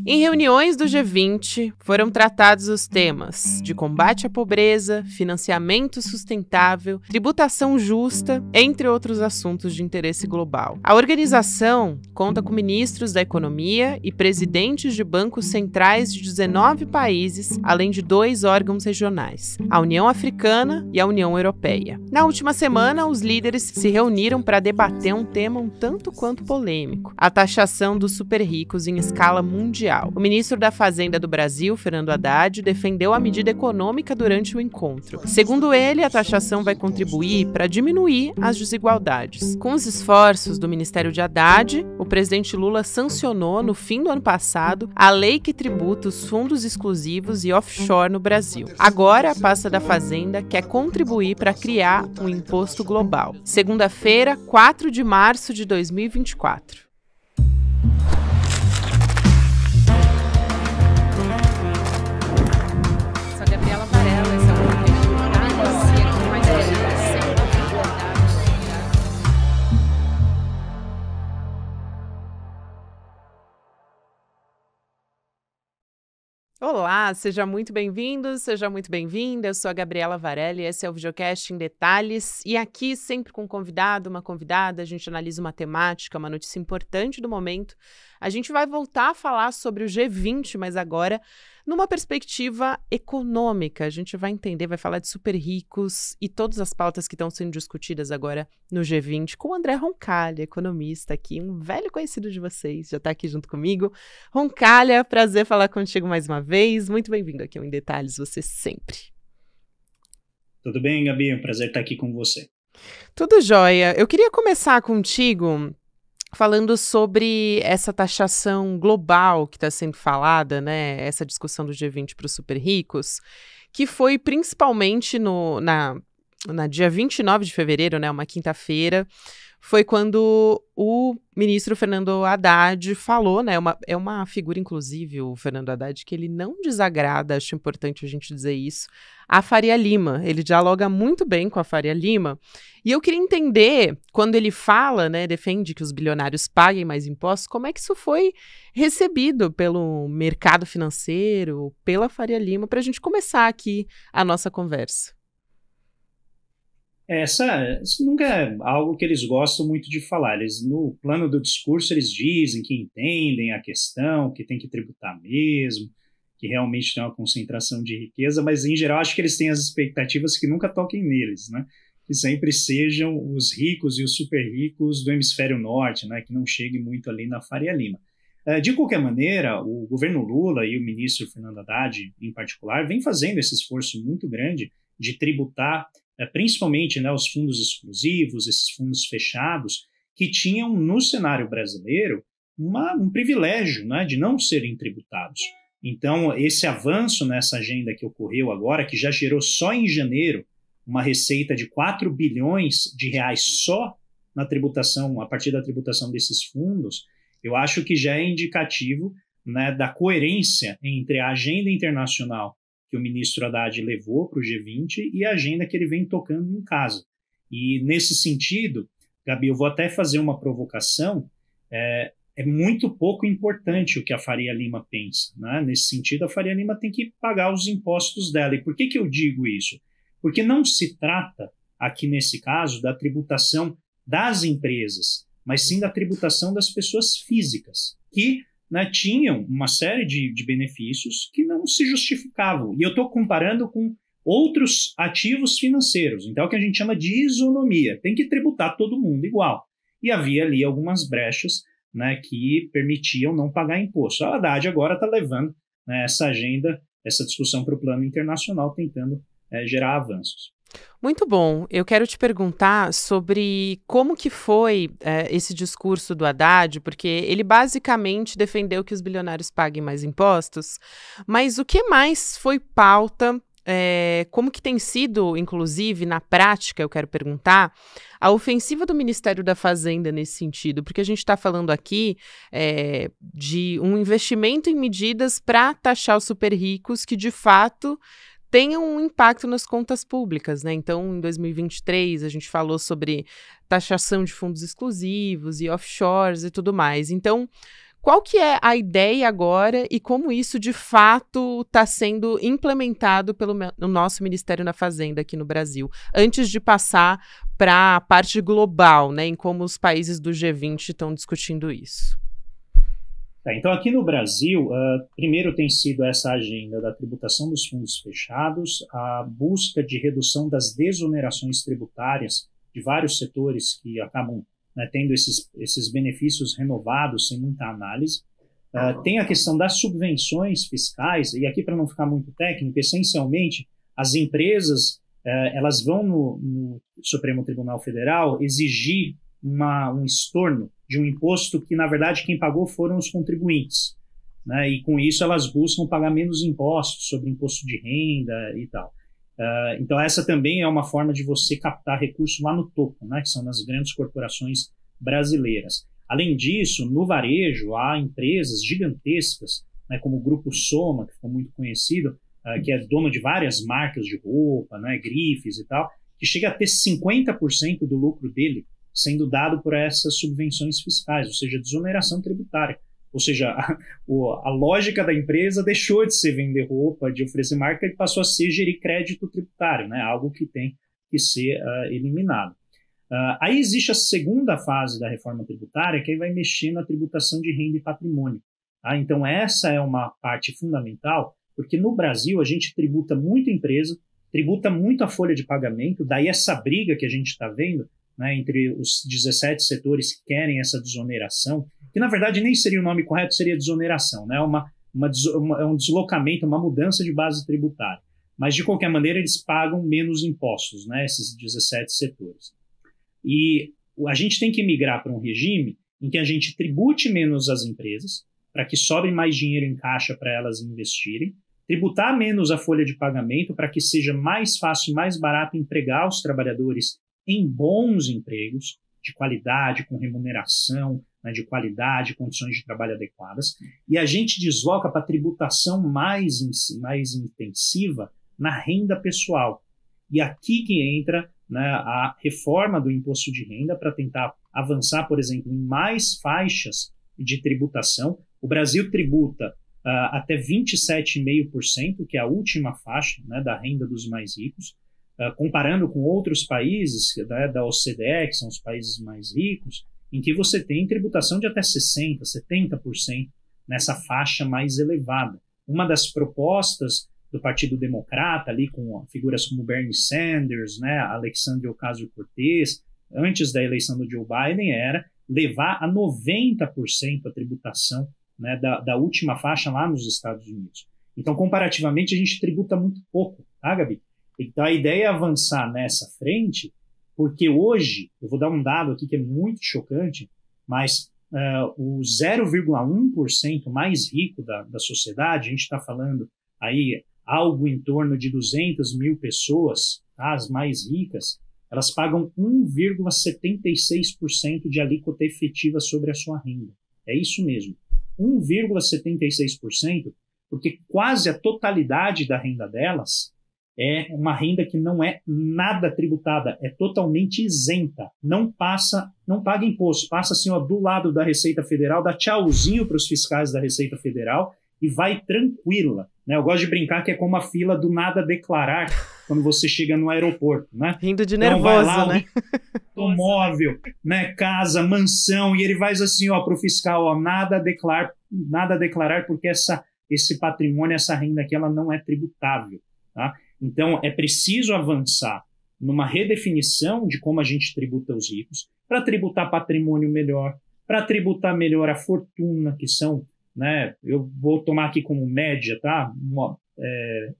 Em reuniões do G20, foram tratados os temas de combate à pobreza, financiamento sustentável, tributação justa, entre outros assuntos de interesse global. A organização conta com ministros da economia e presidentes de bancos centrais de 19 países, além de 2 órgãos regionais, a União Africana e a União Europeia. Na última semana, os líderes se reuniram para debater um tema um tanto quanto polêmico: a taxação dos super ricos em escala mundial. O ministro da Fazenda do Brasil, Fernando Haddad, defendeu a medida econômica durante o encontro. Segundo ele, a taxação vai contribuir para diminuir as desigualdades. Com os esforços do Ministério de Haddad, o presidente Lula sancionou, no fim do ano passado, a lei que tributa os fundos exclusivos e offshore no Brasil. Agora, a pasta da Fazenda quer contribuir para criar um imposto global. Segunda-feira, 4 de março de 2024. Olá, seja muito bem-vindo, seja muito bem-vinda. Eu sou a Gabriela Varelli, esse é o Videocast em Detalhes. E aqui, sempre com um convidado, uma convidada, a gente analisa uma temática, uma notícia importante do momento. A gente vai voltar a falar sobre o G20, mas agora numa perspectiva econômica. A gente vai entender, vai falar de super ricos e todas as pautas que estão sendo discutidas agora no G20 com o André Roncalha, economista aqui, um velho conhecido de vocês, já está aqui junto comigo. Roncalha, prazer falar contigo mais uma vez. Muito bem-vindo aqui ao Em Detalhes, você sempre. Tudo bem, Gabi? É um prazer estar aqui com você. Tudo jóia. Eu queria começar contigo falando sobre essa taxação global que está sendo falada, né? Essa discussão do G20 para os super ricos, que foi principalmente na dia 29 de fevereiro, né? Uma quinta-feira, foi quando o ministro Fernando Haddad falou, né? É uma figura, inclusive, o Fernando Haddad, que ele não desagrada, acho importante a gente dizer isso, a Faria Lima. Ele dialoga muito bem com a Faria Lima. E eu queria entender, quando ele fala, né, defende que os bilionários paguem mais impostos, como é que isso foi recebido pelo mercado financeiro, pela Faria Lima, para a gente começar aqui a nossa conversa. Isso nunca é algo que eles gostam muito de falar. No plano do discurso, eles dizem que entendem a questão, que tem que tributar mesmo, que realmente tem uma concentração de riqueza, mas, em geral, acho que eles têm as expectativas que nunca toquem neles, né? Que sempre sejam os ricos e os super ricos do hemisfério norte, né? Que não chegue muito ali na Faria Lima. De qualquer maneira, o governo Lula e o ministro Fernando Haddad, em particular, vem fazendo esse esforço muito grande de tributar principalmente, né, os fundos exclusivos, esses fundos fechados, que tinham no cenário brasileiro um privilégio, né, de não serem tributados. Então, esse avanço nessa agenda que ocorreu agora, que já gerou só em janeiro uma receita de 4 bilhões de reais só na tributação, a partir da tributação desses fundos, eu acho que já é indicativo, né, da coerência entre a agenda internacional que o ministro Haddad levou para o G20 e a agenda que ele vem tocando em casa. E, nesse sentido, Gabi, eu vou até fazer uma provocação, é muito pouco importante o que a Faria Lima pensa, né? Nesse sentido, a Faria Lima tem que pagar os impostos dela. E por que eu digo isso? Porque não se trata, aqui nesse caso, da tributação das empresas, mas sim da tributação das pessoas físicas, que, né, tinham uma série de benefícios que não se justificavam. E eu estou comparando com outros ativos financeiros. Então, é o que a gente chama de isonomia. Tem que tributar todo mundo igual. E havia ali algumas brechas, né, que permitiam não pagar imposto. A Haddad agora está levando, né, essa agenda, essa discussão para o plano internacional, tentando gerar avanços. Muito bom. Eu quero te perguntar sobre como que foi esse discurso do Haddad, porque ele basicamente defendeu que os bilionários paguem mais impostos, mas o que mais foi pauta, como que tem sido, inclusive, na prática, eu quero perguntar, a ofensiva do Ministério da Fazenda nesse sentido, porque a gente está falando aqui de um investimento em medidas para taxar os super ricos que, de fato, tenham um impacto nas contas públicas, né? Então, em 2023, a gente falou sobre taxação de fundos exclusivos e offshores e tudo mais. Então, Qual que é a ideia agora e como isso de fato está sendo implementado pelo nosso Ministério da Fazenda aqui no Brasil, antes de passar para a parte global, né, em como os países do G20 estão discutindo isso? Então, aqui no Brasil, primeiro tem sido essa agenda da tributação dos fundos fechados, a busca de redução das desonerações tributárias de vários setores que acabam, né, tendo esses benefícios renovados sem muita análise. Tem a questão das subvenções fiscais, e aqui, para não ficar muito técnico, essencialmente, as empresas elas vão no Supremo Tribunal Federal exigir um estorno de um imposto que, na verdade, quem pagou foram os contribuintes, né? E com isso elas buscam pagar menos impostos sobre imposto de renda e tal. Então essa também é uma forma de você captar recursos lá no topo, né? Que são nas grandes corporações brasileiras. Além disso, no varejo há empresas gigantescas, né, como o Grupo Soma, que ficou muito conhecido, que é dono de várias marcas de roupa, né, grifes e tal, que chega a ter 50% do lucro dele sendo dado por essas subvenções fiscais, ou seja, desoneração tributária. Ou seja, a lógica da empresa deixou de ser vender roupa, de oferecer marca, e passou a ser gerir crédito tributário, né? Algo que tem que ser eliminado. Aí existe a segunda fase da reforma tributária, que aí vai mexer na tributação de renda e patrimônio. Tá? Então essa é uma parte fundamental, porque no Brasil a gente tributa muito a empresa, tributa muito a folha de pagamento, daí essa briga que a gente está vendo, né, entre os 17 setores que querem essa desoneração, que na verdade nem seria o nome correto, seria desoneração, né? É um deslocamento, uma mudança de base tributária. Mas de qualquer maneira eles pagam menos impostos, né, esses 17 setores. E a gente tem que migrar para um regime em que a gente tribute menos as empresas, para que sobre mais dinheiro em caixa para elas investirem, tributar menos a folha de pagamento para que seja mais fácil e mais barato empregar os trabalhadores em bons empregos, de qualidade, com remuneração, né, de qualidade, condições de trabalho adequadas, e a gente desloca para a tributação mais intensiva na renda pessoal. E aqui que entra, né, a reforma do imposto de renda para tentar avançar, por exemplo, em mais faixas de tributação. O Brasil tributa até 27,5%, que é a última faixa, né, da renda dos mais ricos, comparando com outros países, né, da OCDE, que são os países mais ricos, em que você tem tributação de até 60%, 70% nessa faixa mais elevada. Uma das propostas do Partido Democrata, ali com figuras como Bernie Sanders, né, Alexandria Ocasio-Cortez, antes da eleição do Joe Biden, era levar a 90% a tributação, né, da última faixa lá nos Estados Unidos. Então, comparativamente, a gente tributa muito pouco, tá, Gabi? Então, a ideia é avançar nessa frente, porque hoje, eu vou dar um dado aqui que é muito chocante, mas o 0,1% mais rico da sociedade, a gente está falando aí algo em torno de 200 mil pessoas, tá? As mais ricas, elas pagam 1,76% de alíquota efetiva sobre a sua renda. É isso mesmo, 1,76%, porque quase a totalidade da renda delas é uma renda que não é nada tributada, é totalmente isenta, não paga imposto, passa assim, ó, do lado da Receita Federal, dá tchauzinho para os fiscais da Receita Federal e vai tranquila, né? Eu gosto de brincar que é como a fila do nada declarar quando você chega no aeroporto, né? Rindo de nervoso, então, vai lá, né? Automóvel, né? Casa, mansão, e ele vai assim, ó, para o fiscal, ó, nada a declarar porque esse patrimônio, essa renda aqui, ela não é tributável, tá? Então, é preciso avançar numa redefinição de como a gente tributa os ricos, para tributar patrimônio melhor, para tributar melhor a fortuna, que são, né, eu vou tomar aqui como média, tá?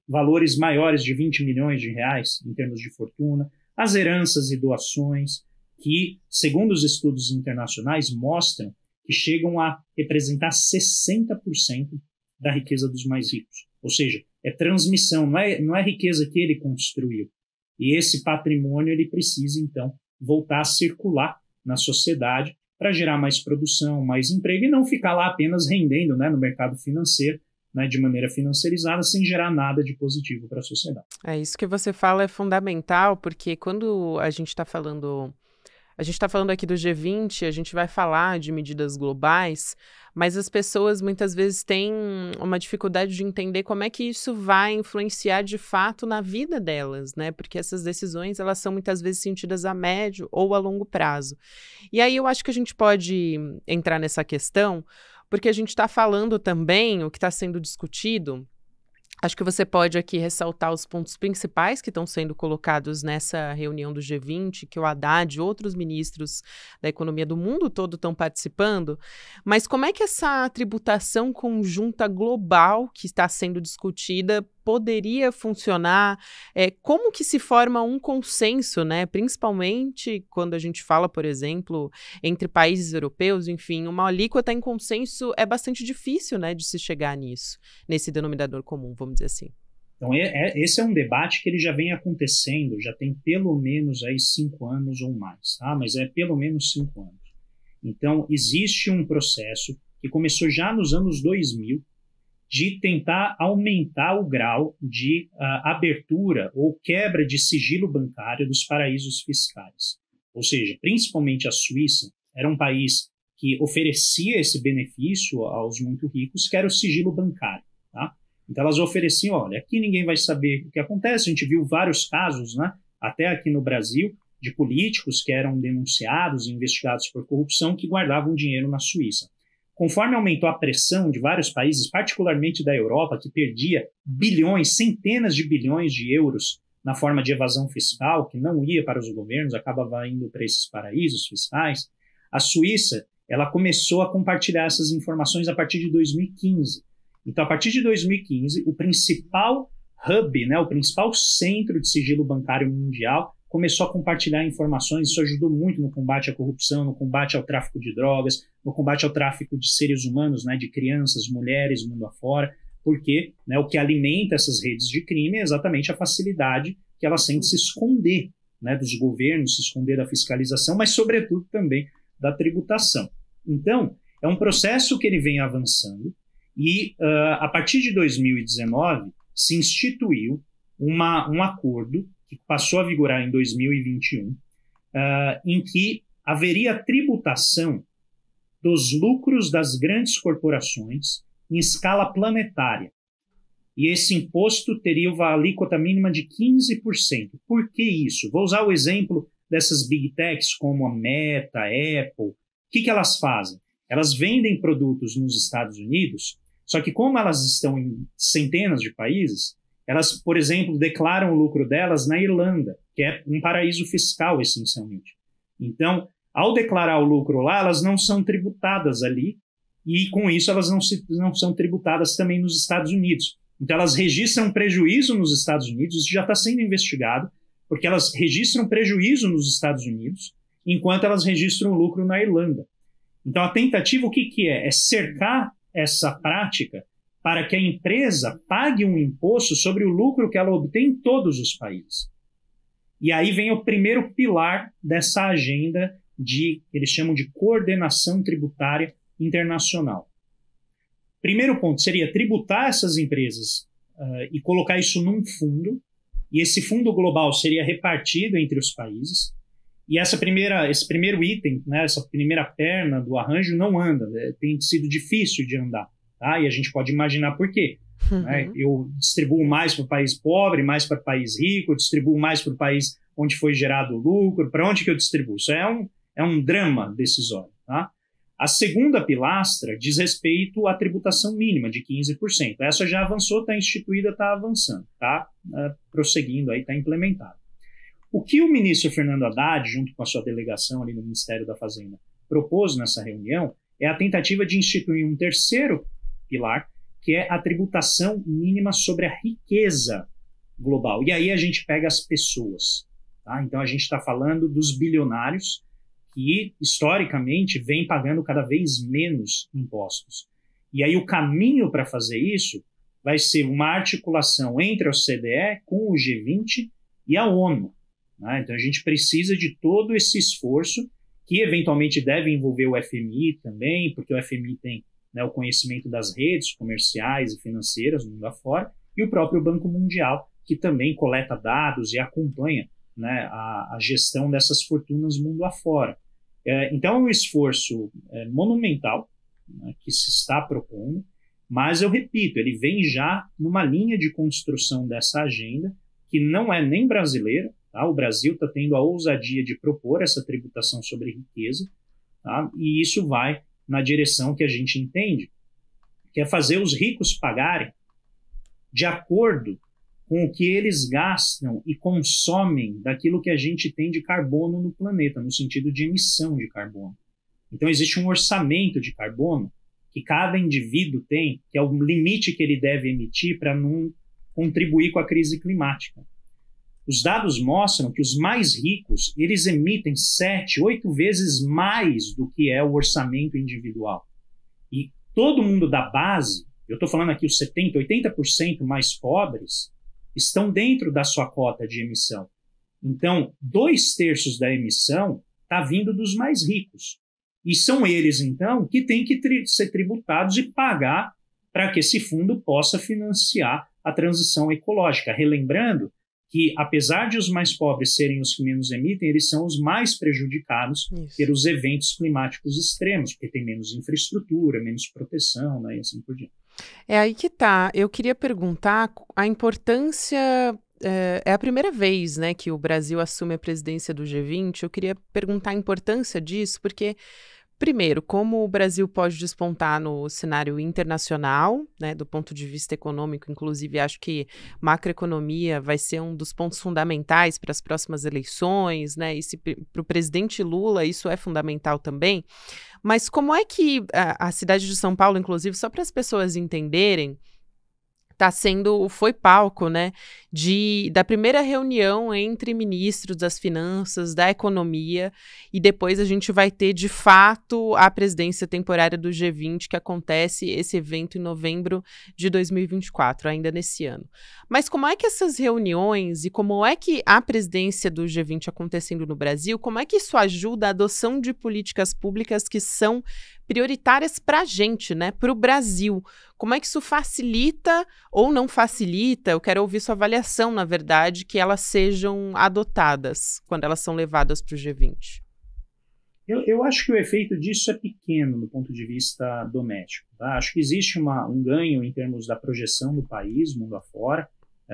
Valores maiores de 20 milhões de reais em termos de fortuna, as heranças e doações, que, segundo os estudos internacionais, mostram que chegam a representar 60% da riqueza dos mais ricos. Ou seja, é transmissão, não é riqueza que ele construiu. E esse patrimônio ele precisa, então, voltar a circular na sociedade para gerar mais produção, mais emprego e não ficar lá apenas rendendo, né, no mercado financeiro, né, de maneira financiarizada, sem gerar nada de positivo para a sociedade. É isso que você fala é fundamental, porque quando a gente está falando A gente está falando aqui do G20, a gente vai falar de medidas globais, mas as pessoas muitas vezes têm uma dificuldade de entender como é que isso vai influenciar de fato na vida delas, né? Porque essas decisões, elas são muitas vezes sentidas a médio ou a longo prazo. E aí eu acho que a gente pode entrar nessa questão, porque a gente está falando também, o que está sendo discutido. Acho que você pode aqui ressaltar os pontos principais que estão sendo colocados nessa reunião do G20, que o Haddad e outros ministros da economia do mundo todo estão participando, mas como é que essa tributação conjunta global que está sendo discutida poderia funcionar? Como que se forma um consenso, né? Principalmente quando a gente fala, por exemplo, entre países europeus, enfim, uma alíquota em consenso é bastante difícil, né, de se chegar nisso, nesse denominador comum, vamos dizer assim. Então, esse é um debate que ele já vem acontecendo, já tem pelo menos aí 5 anos ou mais, tá? Mas é pelo menos 5 anos. Então, existe um processo que começou já nos anos 2000, de tentar aumentar o grau de abertura ou quebra de sigilo bancário dos paraísos fiscais. Ou seja, principalmente a Suíça era um país que oferecia esse benefício aos muito ricos, que era o sigilo bancário. Tá? Então elas ofereciam, olha, aqui ninguém vai saber o que acontece. A gente viu vários casos, né, até aqui no Brasil, de políticos que eram denunciados e investigados por corrupção que guardavam dinheiro na Suíça. Conforme aumentou a pressão de vários países, particularmente da Europa, que perdia bilhões, centenas de bilhões de euros na forma de evasão fiscal, que não ia para os governos, acabava indo para esses paraísos fiscais, a Suíça ela começou a compartilhar essas informações a partir de 2015. Então, a partir de 2015, o principal hub, né, o principal centro de sigilo bancário mundial, começou a compartilhar informações. Isso ajudou muito no combate à corrupção, no combate ao tráfico de drogas, no combate ao tráfico de seres humanos, né, de crianças, mulheres, mundo afora, porque, né, o que alimenta essas redes de crime é exatamente a facilidade que elas têm de se esconder, né, dos governos, se esconder da fiscalização, mas, sobretudo, também da tributação. Então, é um processo que ele vem avançando e, a partir de 2019, se instituiu um acordo que passou a vigorar em 2021, em que haveria tributação dos lucros das grandes corporações em escala planetária. E esse imposto teria uma alíquota mínima de 15%. Por que isso? Vou usar o exemplo dessas big techs como a Meta, a Apple. O que elas fazem? Elas vendem produtos nos Estados Unidos, só que como elas estão em centenas de países, elas, por exemplo, declaram o lucro delas na Irlanda, que é um paraíso fiscal, essencialmente. Então, ao declarar o lucro lá, elas não são tributadas ali, e com isso elas não são tributadas também nos Estados Unidos. Então, elas registram prejuízo nos Estados Unidos, isso já está sendo investigado, porque elas registram prejuízo nos Estados Unidos, enquanto elas registram o lucro na Irlanda. Então, a tentativa, o que é? É cercar essa prática para que a empresa pague um imposto sobre o lucro que ela obtém em todos os países. E aí vem o primeiro pilar dessa agenda que eles chamam de coordenação tributária internacional. Primeiro ponto seria tributar essas empresas e colocar isso num fundo, e esse fundo global seria repartido entre os países. E esse primeiro item, né, essa primeira perna do arranjo não anda, tem sido difícil de andar. Tá? E a gente pode imaginar por quê. Né? Eu distribuo mais para o país pobre, mais para o país rico, eu distribuo mais para o país onde foi gerado o lucro, para onde que eu distribuo? Isso é um drama decisório. Tá? A segunda pilastra diz respeito à tributação mínima de 15%. Essa já avançou, está instituída, está avançando, está prosseguindo, está implementada. O que o ministro Fernando Haddad, junto com a sua delegação ali no Ministério da Fazenda, propôs nessa reunião é a tentativa de instituir um terceiro pilar, que é a tributação mínima sobre a riqueza global. E aí a gente pega as pessoas. Tá? Então a gente está falando dos bilionários que, historicamente, vêm pagando cada vez menos impostos. E aí o caminho para fazer isso vai ser uma articulação entre a OCDE com o G20 e a ONU. Né? Então a gente precisa de todo esse esforço, que eventualmente deve envolver o FMI também, porque o FMI tem, né, o conhecimento das redes comerciais e financeiras no mundo afora, e o próprio Banco Mundial, que também coleta dados e acompanha né, a gestão dessas fortunas mundo afora. Então, é um esforço monumental, né, que se está propondo, mas eu repito, ele vem já numa linha de construção dessa agenda que não é nem brasileira, tá? O Brasil está tendo a ousadia de propor essa tributação sobre riqueza, tá? E isso vai na direção que a gente entende, que é fazer os ricos pagarem de acordo com o que eles gastam e consomem daquilo que a gente tem de carbono no planeta, no sentido de emissão de carbono. Então, existe um orçamento de carbono que cada indivíduo tem, que é o limite que ele deve emitir para não contribuir com a crise climática. Os dados mostram que os mais ricos, eles emitem 7, 8 vezes mais do que é o orçamento individual. E todo mundo da base, eu estou falando aqui os 70%, 80% mais pobres, estão dentro da sua cota de emissão. Então, 2/3 da emissão está vindo dos mais ricos. E são eles, então, que têm que ser tributados e pagar para que esse fundo possa financiar a transição ecológica. Relembrando que, apesar de os mais pobres serem os que menos emitem, eles são os mais prejudicados pelos eventos climáticos extremos, porque tem menos infraestrutura, menos proteção, né, e assim por diante. É aí que tá. Eu queria perguntar a importância. É a primeira vez, né, que o Brasil assume a presidência do G20. Eu queria perguntar a importância disso, porque, primeiro, como o Brasil pode despontar no cenário internacional, né, do ponto de vista econômico, inclusive acho que macroeconomia vai ser um dos pontos fundamentais para as próximas eleições, né, e para o presidente Lula isso é fundamental também, mas como é que a cidade de São Paulo, inclusive, só para as pessoas entenderem, foi palco, né, da primeira reunião entre ministros das finanças, da economia, e depois a gente vai ter, de fato, a presidência temporária do G20, que acontece esse evento em novembro de 2024, ainda nesse ano. Mas como é que essas reuniões e como é que a presidência do G20 acontecendo no Brasil, como é que isso ajuda a adoção de políticas públicas que são prioritárias para a gente, né, para o Brasil? Como é que isso facilita ou não facilita? Eu quero ouvir sua avaliação, na verdade, que elas sejam adotadas quando elas são levadas para o G20. Eu acho que o efeito disso é pequeno do ponto de vista doméstico. Tá? Acho que existe um ganho em termos da projeção do país, mundo afora.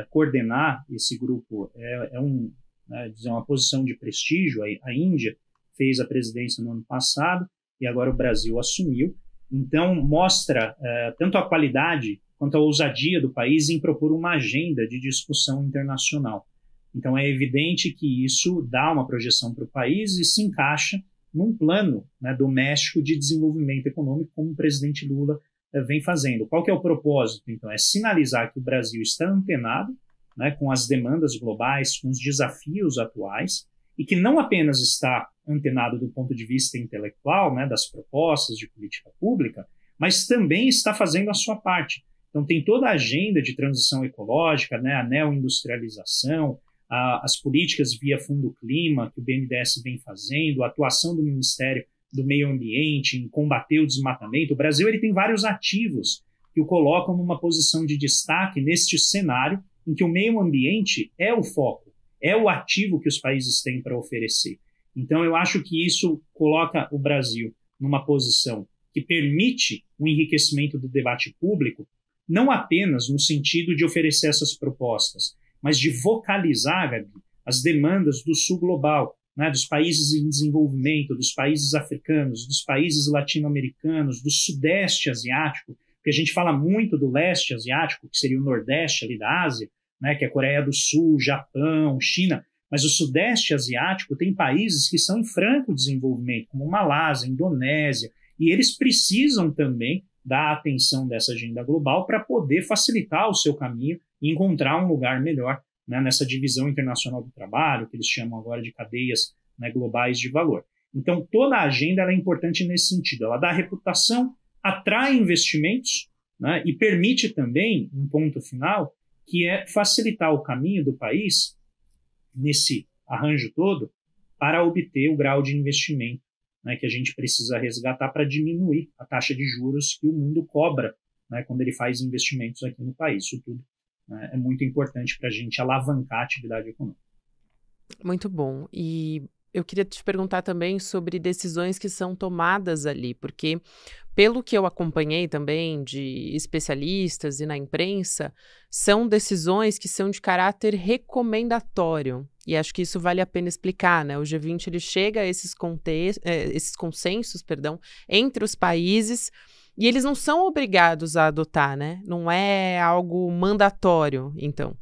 Coordenar esse grupo é uma posição de prestígio. A Índia fez a presidência no ano passado e agora o Brasil assumiu. Então, mostra tanto a qualidade quanto a ousadia do país em propor uma agenda de discussão internacional. Então, é evidente que isso dá uma projeção para o país e se encaixa num plano, né, doméstico de desenvolvimento econômico, como o presidente Lula vem fazendo. Qual que é o propósito? Então, é sinalizar que o Brasil está antenado, né, com as demandas globais, com os desafios atuais, e que não apenas está antenado do ponto de vista intelectual, né, das propostas de política pública, mas também está fazendo a sua parte. Então, tem toda a agenda de transição ecológica, né, a neoindustrialização, as políticas via Fundo Clima, que o BNDES vem fazendo, a atuação do Ministério do Meio Ambiente em combater o desmatamento. O Brasil ele tem vários ativos que o colocam numa posição de destaque neste cenário em que o meio ambiente é o foco, é o ativo que os países têm para oferecer. Então, eu acho que isso coloca o Brasil numa posição que permite o enriquecimento do debate público, não apenas no sentido de oferecer essas propostas, mas de vocalizar, Gabi, as demandas do sul global, né, dos países em desenvolvimento, dos países africanos, dos países latino-americanos, do sudeste asiático, porque a gente fala muito do leste asiático, que seria o nordeste ali da Ásia, né, que é a Coreia do Sul, Japão, China, mas o sudeste asiático tem países que são em franco desenvolvimento, como Malásia, Indonésia, e eles precisam também da atenção dessa agenda global para poder facilitar o seu caminho e encontrar um lugar melhor, né, nessa divisão internacional do trabalho, que eles chamam agora de cadeias, né, globais de valor. Então, toda a agenda ela é importante nesse sentido. Ela dá reputação, atrai investimentos, né, e permite também, um ponto final, que é facilitar o caminho do país, nesse arranjo todo, para obter o grau de investimento, né, que a gente precisa resgatar para diminuir a taxa de juros que o mundo cobra, né, quando ele faz investimentos aqui no país. Isso tudo, né, é muito importante para a gente alavancar a atividade econômica. Muito bom. E eu queria te perguntar também sobre decisões que são tomadas ali, porque pelo que eu acompanhei também de especialistas e na imprensa, são decisões que são de caráter recomendatório. E acho que isso vale a pena explicar, né? O G20 ele chega a esses consensos, perdão, entre os países e eles não são obrigados a adotar, né? Não é algo mandatório, então.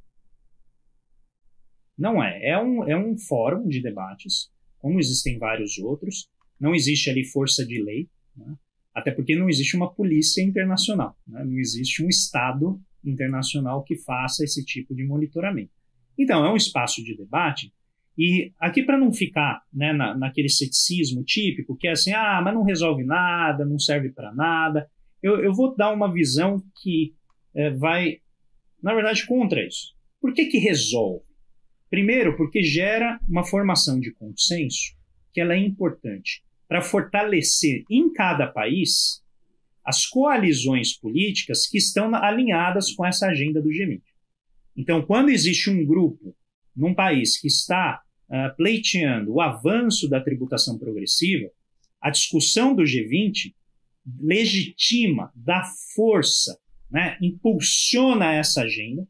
Não é. É um fórum de debates, como existem vários outros. Não existe ali força de lei, né? Até porque não existe uma polícia internacional, né? Não existe um Estado internacional que faça esse tipo de monitoramento. Então, é um espaço de debate. E aqui, para não ficar, né, naquele ceticismo típico, que é assim, mas não resolve nada, não serve para nada, eu vou dar uma visão que vai, na verdade, contra isso. Por que resolve? Primeiro, porque gera uma formação de consenso que ela é importante para fortalecer em cada país as coalizões políticas que estão alinhadas com essa agenda do G20. Então, quando existe um grupo num país que está pleiteando o avanço da tributação progressiva, a discussão do G20 legitima, dá força, né, impulsiona essa agenda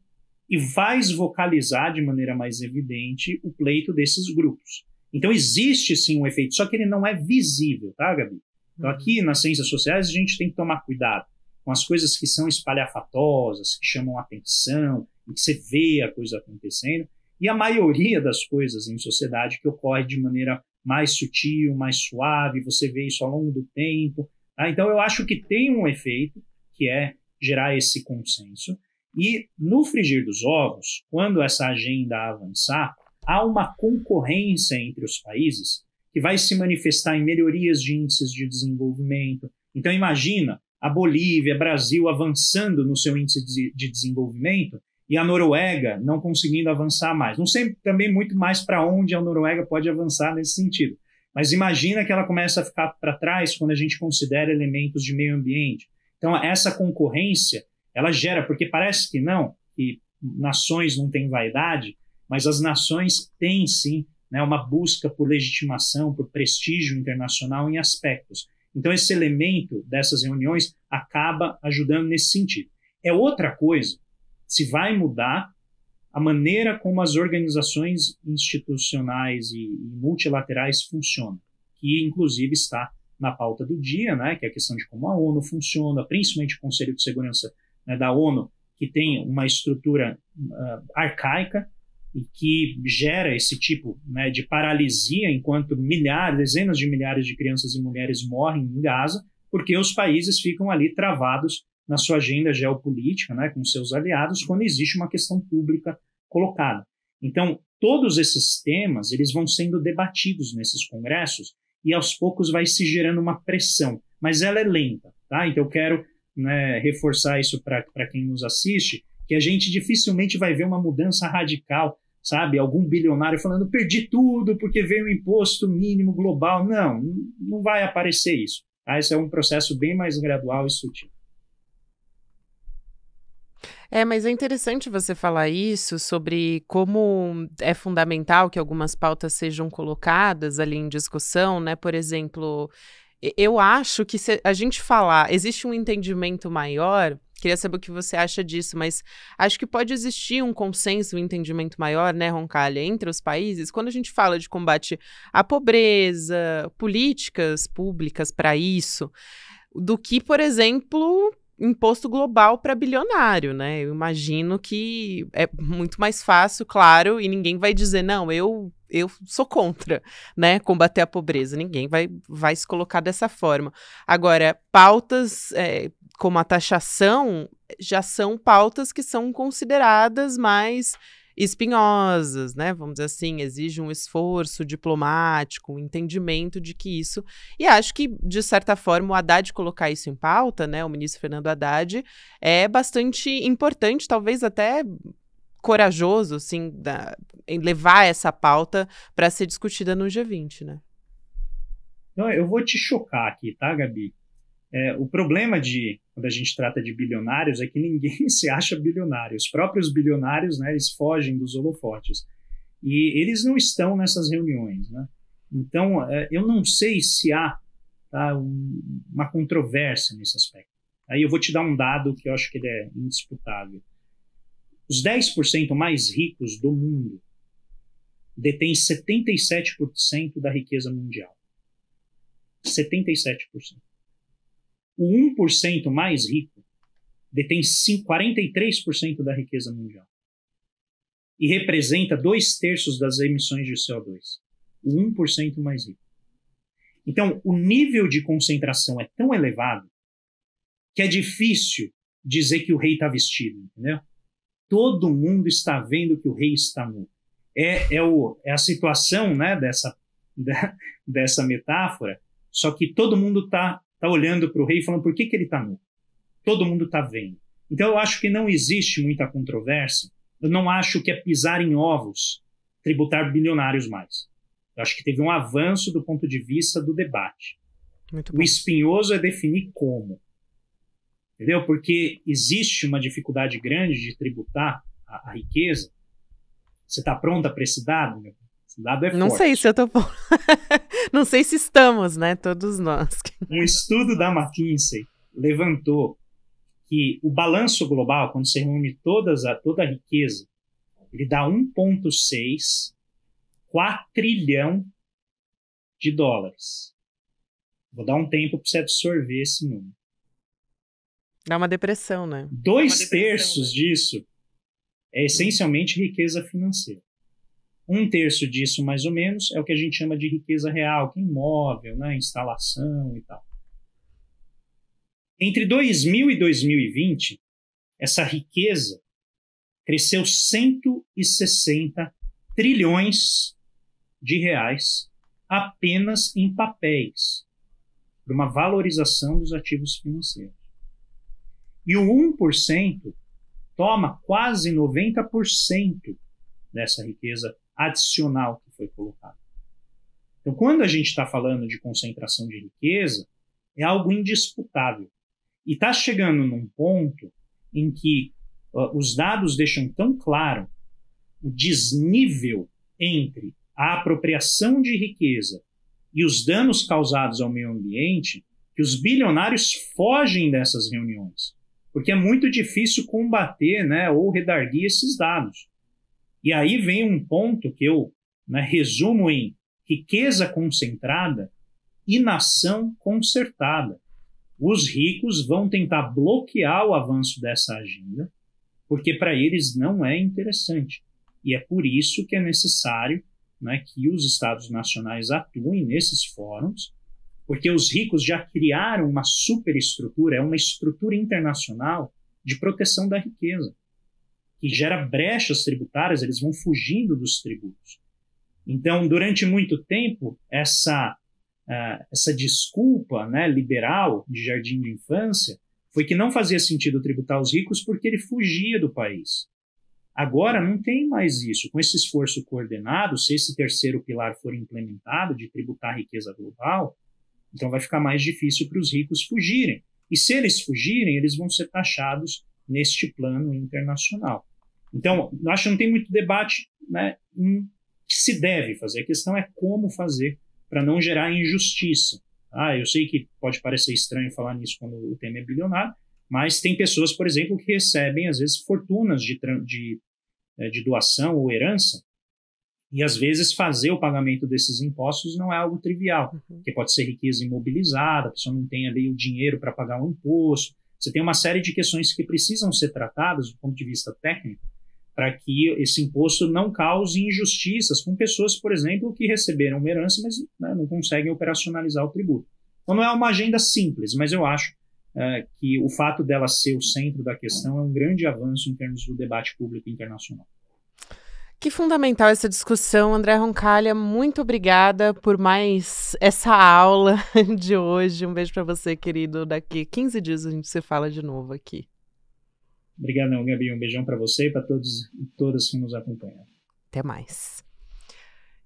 e faz vocalizar de maneira mais evidente o pleito desses grupos. Então existe sim um efeito, só que ele não é visível, tá, Gabi? Então aqui nas ciências sociais a gente tem que tomar cuidado com as coisas que são espalhafatosas, que chamam atenção, em que você vê a coisa acontecendo, e a maioria das coisas em sociedade que ocorre de maneira mais sutil, mais suave, você vê isso ao longo do tempo. Tá? Então eu acho que tem um efeito, que é gerar esse consenso, e no frigir dos ovos, quando essa agenda avançar, há uma concorrência entre os países que vai se manifestar em melhorias de índices de desenvolvimento. Então imagina a Bolívia, Brasil avançando no seu índice de desenvolvimento e a Noruega não conseguindo avançar mais. Não sei também muito mais para onde a Noruega pode avançar nesse sentido, mas imagina que ela começa a ficar para trás quando a gente considera elementos de meio ambiente. Então essa concorrência ela gera, porque parece que não, que nações não têm vaidade, mas as nações têm sim, né, uma busca por legitimação, por prestígio internacional em aspectos. Então esse elemento dessas reuniões acaba ajudando nesse sentido. É outra coisa se vai mudar a maneira como as organizações institucionais e multilaterais funcionam, que inclusive está na pauta do dia, né, que é a questão de como a ONU funciona, principalmente o Conselho de Segurança, né, da ONU, que tem uma estrutura arcaica e que gera esse tipo, né, de paralisia enquanto dezenas de milhares de crianças e mulheres morrem em Gaza, porque os países ficam ali travados na sua agenda geopolítica, né, com seus aliados, quando existe uma questão pública colocada. Então, todos esses temas eles vão sendo debatidos nesses congressos e aos poucos vai se gerando uma pressão, mas ela é lenta, tá? Então eu quero, né, reforçar isso para quem nos assiste, que a gente dificilmente vai ver uma mudança radical, sabe? Algum bilionário falando, perdi tudo porque veio um imposto mínimo global. Não vai aparecer isso. Tá? Esse é um processo bem mais gradual e sutil. Mas é interessante você falar isso sobre como é fundamental que algumas pautas sejam colocadas ali em discussão, né? Por exemplo, eu acho que se a gente falar, existe um entendimento maior, queria saber o que você acha disso, mas acho que pode existir um consenso, um entendimento maior, né, Roncalha, entre os países, quando a gente fala de combate à pobreza, políticas públicas para isso, do que, por exemplo, imposto global para bilionário, né? Eu imagino que é muito mais fácil, claro, e ninguém vai dizer, não, eu sou contra, né, combater a pobreza. Ninguém vai se colocar dessa forma. Agora, pautas como a taxação já são pautas que são consideradas mais espinhosas, né? Vamos dizer assim, exige um esforço diplomático, um entendimento de que isso... E acho que, de certa forma, o Haddad colocar isso em pauta, né? O ministro Fernando Haddad é bastante importante, talvez até corajoso, assim, em levar essa pauta para ser discutida no G20, né? Então, eu vou te chocar aqui, tá, Gabi? O problema quando a gente trata de bilionários é que ninguém se acha bilionário. Os próprios bilionários, né, eles fogem dos holofotes. E eles não estão nessas reuniões, né? Então, eu não sei se há uma controvérsia nesse aspecto. Aí eu vou te dar um dado que eu acho que ele é indisputável. Os 10% mais ricos do mundo detêm 77% da riqueza mundial. 77%. O 1% mais rico detém 43% da riqueza mundial. E representa 2/3 das emissões de CO2. O 1% mais rico. Então, o nível de concentração é tão elevado que é difícil dizer que o rei está vestido, entendeu? Todo mundo está vendo que o rei está nu. É a situação, né, dessa metáfora, só que todo mundo está olhando para o rei e falando por que ele está nu. Todo mundo está vendo. Então eu acho que não existe muita controvérsia. Eu não acho que é pisar em ovos tributar bilionários mais. Eu acho que teve um avanço do ponto de vista do debate. Muito bom. O espinhoso é definir como. Entendeu? Porque existe uma dificuldade grande de tributar a riqueza. Você está pronta para esse dado? Esse dado é forte. Não sei se eu estou... Não sei se estamos, né? Todos nós. Um estudo da McKinsey levantou que o balanço global, quando você reúne toda a riqueza, ele dá 1,6 quatrilhão de dólares. Vou dar um tempo para você absorver esse número. Dá uma depressão, né? 2/3 disso é essencialmente riqueza financeira. 1/3 disso, mais ou menos, é o que a gente chama de riqueza real, que é imóvel, né, instalação e tal. Entre 2000 e 2020, essa riqueza cresceu 160 trilhões de reais apenas em papéis, por uma valorização dos ativos financeiros. E o 1% toma quase 90% dessa riqueza adicional que foi colocada. Então, quando a gente está falando de concentração de riqueza, é algo indisputável. E está chegando num ponto em que os dados deixam tão claro o desnível entre a apropriação de riqueza e os danos causados ao meio ambiente, que os bilionários fogem dessas reuniões, porque é muito difícil combater, né, ou redarguir esses dados. E aí vem um ponto que eu, né, resumo em riqueza concentrada e nação concertada. Os ricos vão tentar bloquear o avanço dessa agenda, porque para eles não é interessante. E é por isso que é necessário, né, que os estados nacionais atuem nesses fóruns, porque os ricos já criaram uma superestrutura, é uma estrutura internacional de proteção da riqueza, que gera brechas tributárias, eles vão fugindo dos tributos. Então, durante muito tempo, essa desculpa, né, liberal de jardim de infância foi que não fazia sentido tributar os ricos porque ele fugia do país. Agora não tem mais isso. Com esse esforço coordenado, se esse terceiro pilar for implementado de tributar a riqueza global, então vai ficar mais difícil para os ricos fugirem. E se eles fugirem, eles vão ser taxados neste plano internacional. Então, eu acho que não tem muito debate, né, em que se deve fazer. A questão é como fazer para não gerar injustiça. Eu sei que pode parecer estranho falar nisso quando o tema é bilionário, mas tem pessoas, por exemplo, que recebem, às vezes, fortunas de doação ou herança, e, às vezes, fazer o pagamento desses impostos não é algo trivial, porque pode ser riqueza imobilizada, a pessoa não tem ali o dinheiro para pagar um imposto. Você tem uma série de questões que precisam ser tratadas do ponto de vista técnico para que esse imposto não cause injustiças com pessoas, por exemplo, que receberam uma herança, mas, né, não conseguem operacionalizar o tributo. Então não é uma agenda simples, mas eu acho que o fato dela ser o centro da questão é um grande avanço em termos do debate público internacional. Que fundamental essa discussão, André Roncalha. Muito obrigada por mais essa aula de hoje. Um beijo para você, querido. Daqui 15 dias a gente se fala de novo aqui. Obrigadão, Gabi. Um beijão para você e para todos e todas que nos acompanham. Até mais.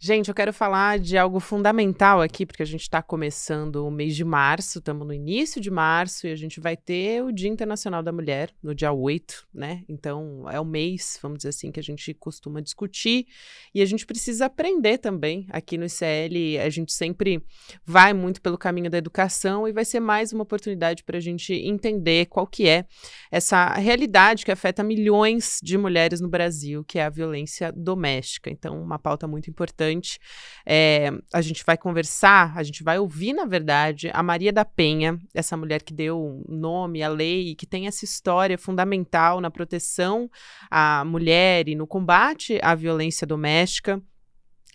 Gente, eu quero falar de algo fundamental aqui, porque a gente está começando o mês de março, estamos no início de março e a gente vai ter o Dia Internacional da Mulher no dia 8, né? Então, é o mês, vamos dizer assim, que a gente costuma discutir e a gente precisa aprender também. Aqui no ICL, a gente sempre vai muito pelo caminho da educação e vai ser mais uma oportunidade para a gente entender qual que é essa realidade que afeta milhões de mulheres no Brasil, que é a violência doméstica. Então, uma pauta muito importante. A gente vai conversar, a gente vai ouvir, na verdade, a Maria da Penha, essa mulher que deu nome à lei e que tem essa história fundamental na proteção à mulher e no combate à violência doméstica.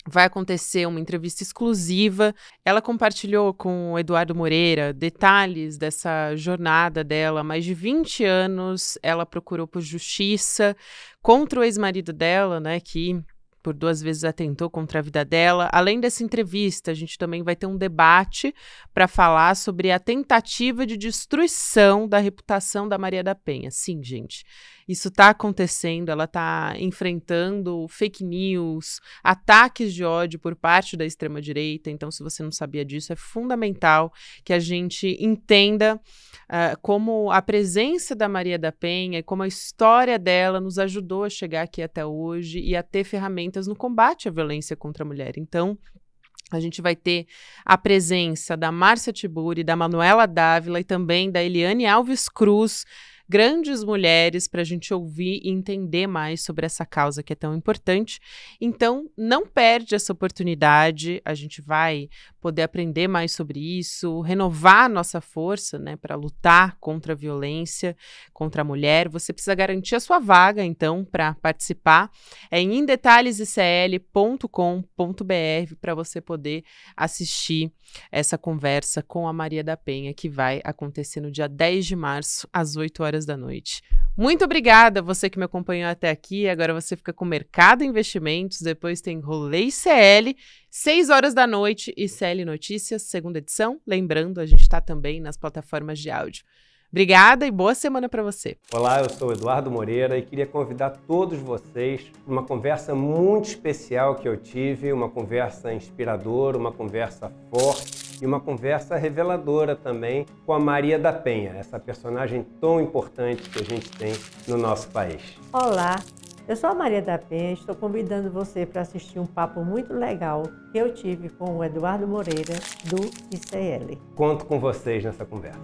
Vai acontecer uma entrevista exclusiva. Ela compartilhou com o Eduardo Moreira detalhes dessa jornada dela. Há mais de 20 anos, ela procurou por justiça contra o ex-marido dela, né, que por 2 vezes atentou contra a vida dela. Além dessa entrevista, a gente também vai ter um debate para falar sobre a tentativa de destruição da reputação da Maria da Penha. Sim, gente, isso está acontecendo, ela está enfrentando fake news, ataques de ódio por parte da extrema-direita. Então, se você não sabia disso, é fundamental que a gente entenda como a presença da Maria da Penha e como a história dela nos ajudou a chegar aqui até hoje e a ter ferramentas no combate à violência contra a mulher. Então, a gente vai ter a presença da Márcia Tiburi, da Manuela Dávila e também da Eliane Alves Cruz, grandes mulheres para a gente ouvir e entender mais sobre essa causa que é tão importante. Então, não perde essa oportunidade, a gente vai poder aprender mais sobre isso, renovar a nossa força, né, para lutar contra a violência contra a mulher. Você precisa garantir a sua vaga, então, para participar. É em indetalhesicl.com.br para você poder assistir essa conversa com a Maria da Penha, que vai acontecer no dia 10 de março, às 8 horas da noite. Muito obrigada, você que me acompanhou até aqui. Agora você fica com Mercado Investimentos, depois tem Rolê ICL, 6 horas da noite, ICL Notícias, segunda edição. Lembrando, a gente está também nas plataformas de áudio. Obrigada e boa semana para você. Olá, eu sou Eduardo Moreira e queria convidar todos vocês para uma conversa muito especial que eu tive, uma conversa inspiradora, uma conversa forte e uma conversa reveladora também com a Maria da Penha, essa personagem tão importante que a gente tem no nosso país. Olá, eu sou a Maria da Penha e estou convidando você para assistir um papo muito legal que eu tive com o Eduardo Moreira, do ICL. Conto com vocês nessa conversa.